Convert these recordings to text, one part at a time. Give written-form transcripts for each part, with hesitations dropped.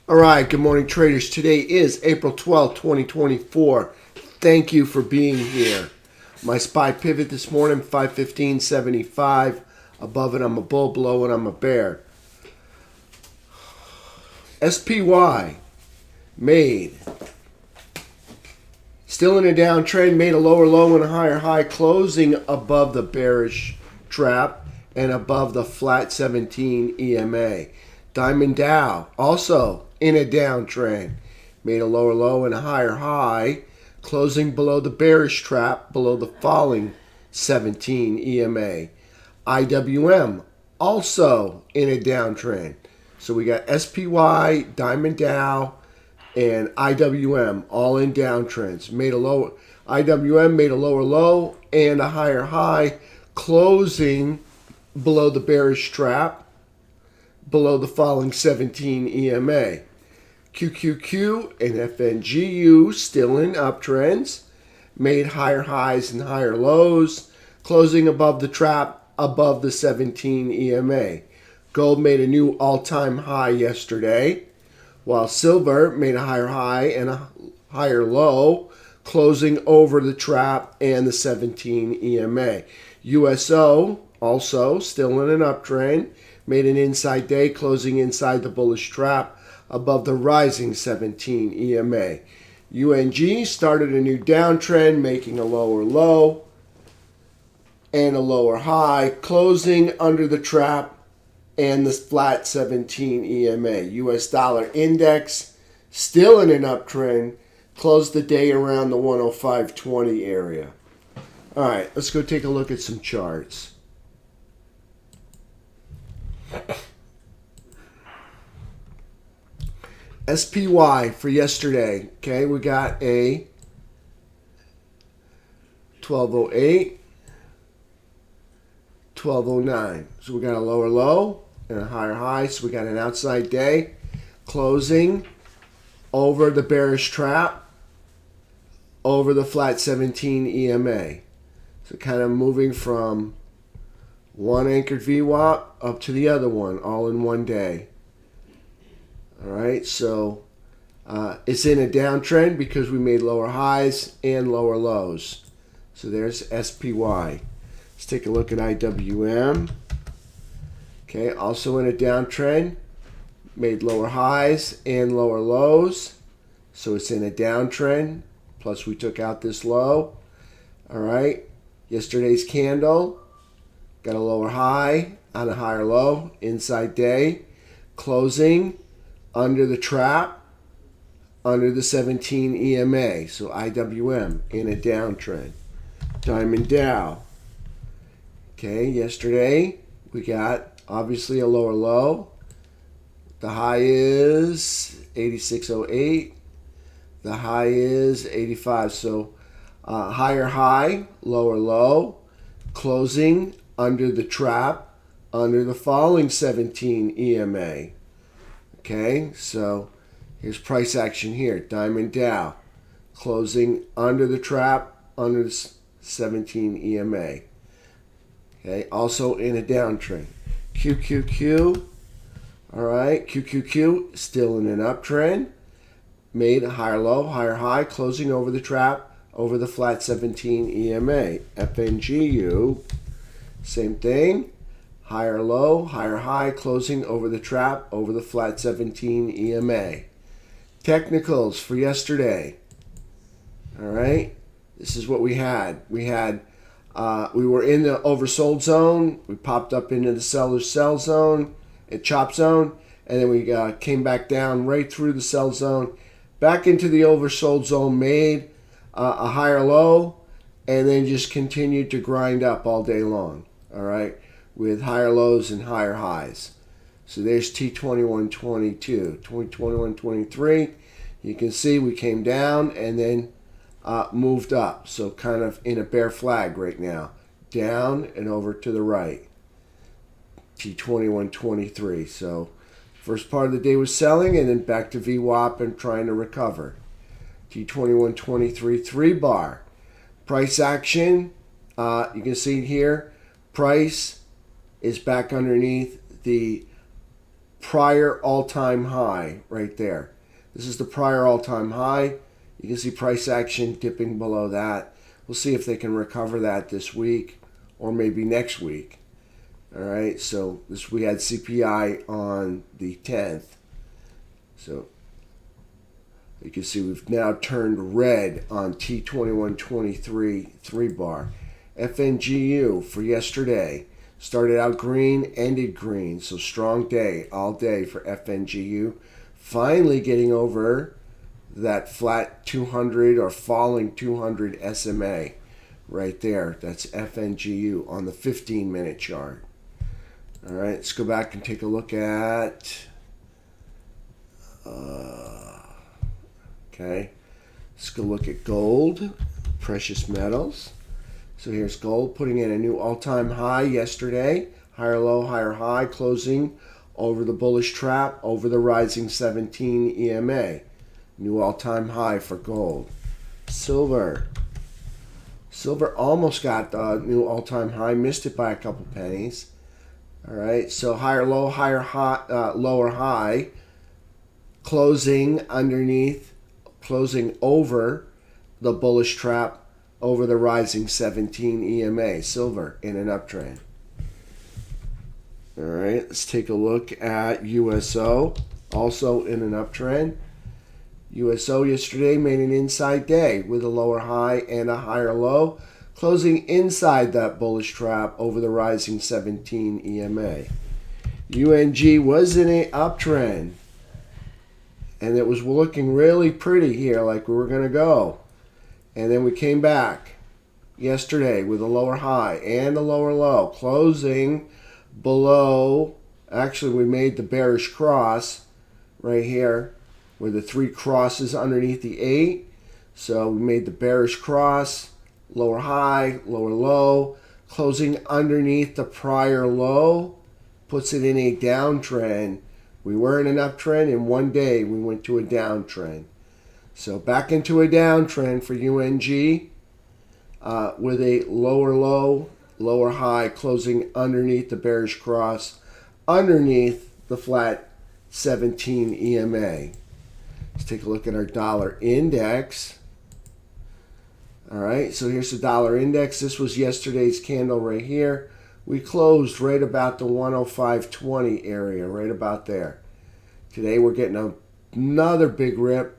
All right, good morning, traders. Today is April 12th, 2024. Thank you for being here. My SPY pivot this morning, 515.75. Above it, I'm a bull. Below it, I'm a bear. SPY made. Still in a downtrend, made a lower low and a higher high, closing above the bearish trap and above the flat 17 EMA. Diamond Dow also in a downtrend, made a lower low and a higher high, closing below the bearish trap, below the falling 17 EMA. IWM also in a downtrend. So we got SPY, Diamond Dow, and IWM all in downtrends. IWM made a lower low and a higher high, closing below the bearish trap, below the falling 17 EMA. QQQ and FNGU still in uptrends, made higher highs and higher lows, closing above the trap, above the 17 EMA. Gold made a new all-time high yesterday, while silver made a higher high and a higher low, closing over the trap and the 17 EMA. USO also still in an uptrend, made an inside day, closing inside the bullish trap above the rising 17 EMA. UNG started a new downtrend, making a lower low and a lower high, closing under the trap and the flat 17 EMA. US dollar index still in an uptrend, closed the day around the 105.20 area. All right, let's go take a look at some charts. SPY for yesterday, okay, we got a 1208, 1209. So we got a lower low and a higher high. So we got an outside day closing over the bearish trap, over the flat 17 EMA. So kind of moving from one anchored VWAP up to the other one all in one day. All right, so it's in a downtrend because we made lower highs and lower lows. So there's SPY. Let's take a look at IWM. Okay, also in a downtrend, made lower highs and lower lows. So it's in a downtrend, plus we took out this low. All right, yesterday's candle got a lower high on a higher low, inside day, closing under the trap, under the 17 EMA. So IWM in a downtrend. Diamond Dow. Okay, yesterday we got obviously a lower low. The high is 86.08. The high is 85. So higher high, lower low, closing under the trap, under the falling 17 EMA. Okay, so here's price action here. Diamond Dow closing under the trap, under the 17 EMA. Okay, also in a downtrend. QQQ, all right, QQQ still in an uptrend. Made a higher low, higher high, closing over the trap, over the flat 17 EMA. FNGU, same thing. Higher low, higher high, closing over the trap, over the flat 17 EMA. Technicals for yesterday. All right, this is what we had. We were in the oversold zone. We popped up into the seller's sell zone, chop zone, and then we came back down right through the sell zone, back into the oversold zone, made a higher low, and then just continued to grind up all day long. All right, with higher lows and higher highs. So there's T2122, 2021-23. You can see we came down and then moved up. So kind of in a bear flag right now. Down and over to the right. T21-23. So first part of the day was selling and then back to VWAP and trying to recover. T21-23 3 bar. Price action. You can see here. Price is back underneath the prior all-time high right there. This is the prior all-time high. You can see price action dipping below that. We'll see if they can recover that this week or maybe next week. All right, so we had CPI on the 10th. So you can see we've now turned red on T2123 3-bar. FNGU for yesterday started out green, ended green. So strong day all day for FNGU. Finally getting over that flat 200 or falling 200 SMA right there. That's FNGU on the 15-minute chart. All right, let's go back and take a look at, okay, let's go look at gold, precious metals. So here's gold putting in a new all-time high yesterday, higher low, higher high, closing over the bullish trap, over the rising 17 EMA. New all-time high for gold. Silver. Silver almost got the new all-time high, missed it by a couple pennies. All right, so higher low, higher high, lower high, closing underneath, closing over the bullish trap, over the rising 17 EMA. Silver in an uptrend. All right, let's take a look at USO, also in an uptrend. USO yesterday made an inside day with a lower high and a higher low, closing inside that bullish trap over the rising 17 EMA. UNG was in an uptrend, and it was looking really pretty here, like we were going to go. And then we came back yesterday with a lower high and a lower low, closing below. Actually, we made the bearish cross right here, where the 3 crosses underneath the 8. So we made the bearish cross, lower high, lower low, closing underneath the prior low, puts it in a downtrend. We were in an uptrend, and one day we went to a downtrend. So back into a downtrend for UNG with a lower low, lower high, closing underneath the bearish cross, underneath the flat 17 EMA. Let's take a look at our dollar index. All right, so here's the dollar index. This was yesterday's candle right here. We closed right about the 105.20 area, right about there. Today we're getting another big rip.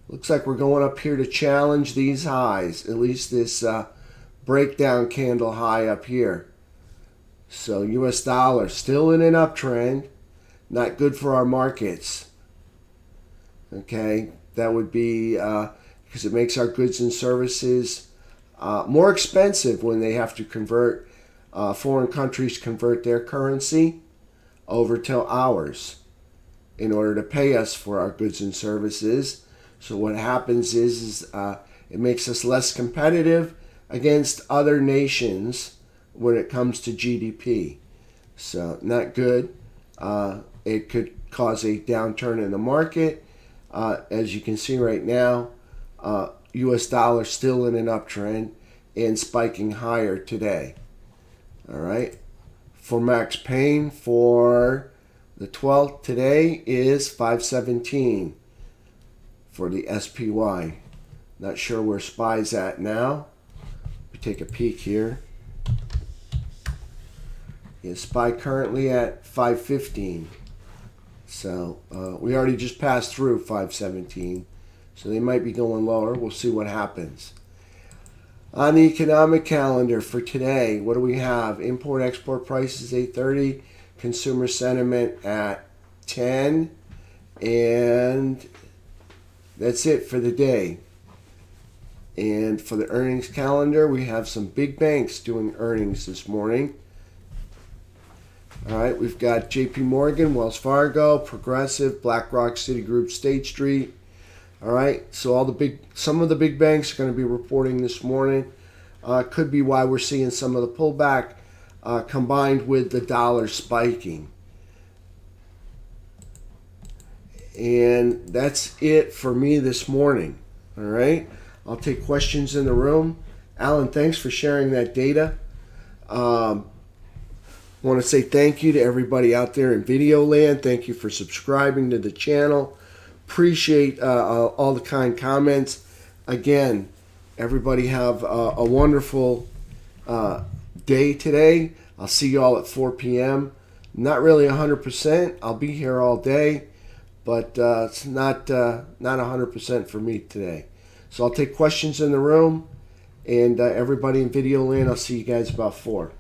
Looks like we're going up here to challenge these highs, at least this breakdown candle high up here. So US dollar still in an uptrend. Not good for our markets. Okay, that would be because it makes our goods and services more expensive when they have to convert, foreign countries convert their currency over to ours in order to pay us for our goods and services. So what happens is it makes us less competitive against other nations when it comes to GDP. So not good. It could cause a downturn in the market. As you can see right now, US dollar still in an uptrend and spiking higher today. All right. For Max Payne for the 12th today is 517 for the SPY. Not sure where SPY's at now. We take a peek here. Yeah, SPY currently at 515. So we already just passed through 517. So they might be going lower. We'll see what happens. On the economic calendar for today, what do we have? Import-export prices 8:30. Consumer sentiment at 10. And that's it for the day. And for the earnings calendar, we have some big banks doing earnings this morning. All right, we've got JP Morgan, Wells Fargo, Progressive, BlackRock, Citigroup, State Street. All right, so some of the big banks are going to be reporting this morning. Could be why we're seeing some of the pullback combined with the dollar spiking. And that's it for me this morning. All right, I'll take questions in the room. Alan, thanks for sharing that data. want to say thank you to everybody out there in video land. Thank you for subscribing to the channel. Appreciate all the kind comments. Again, everybody have a wonderful day today. I'll see you all at 4 p.m. Not really 100%. I'll be here all day, but it's not 100% for me today. So I'll take questions in the room, and everybody in video land, I'll see you guys about 4.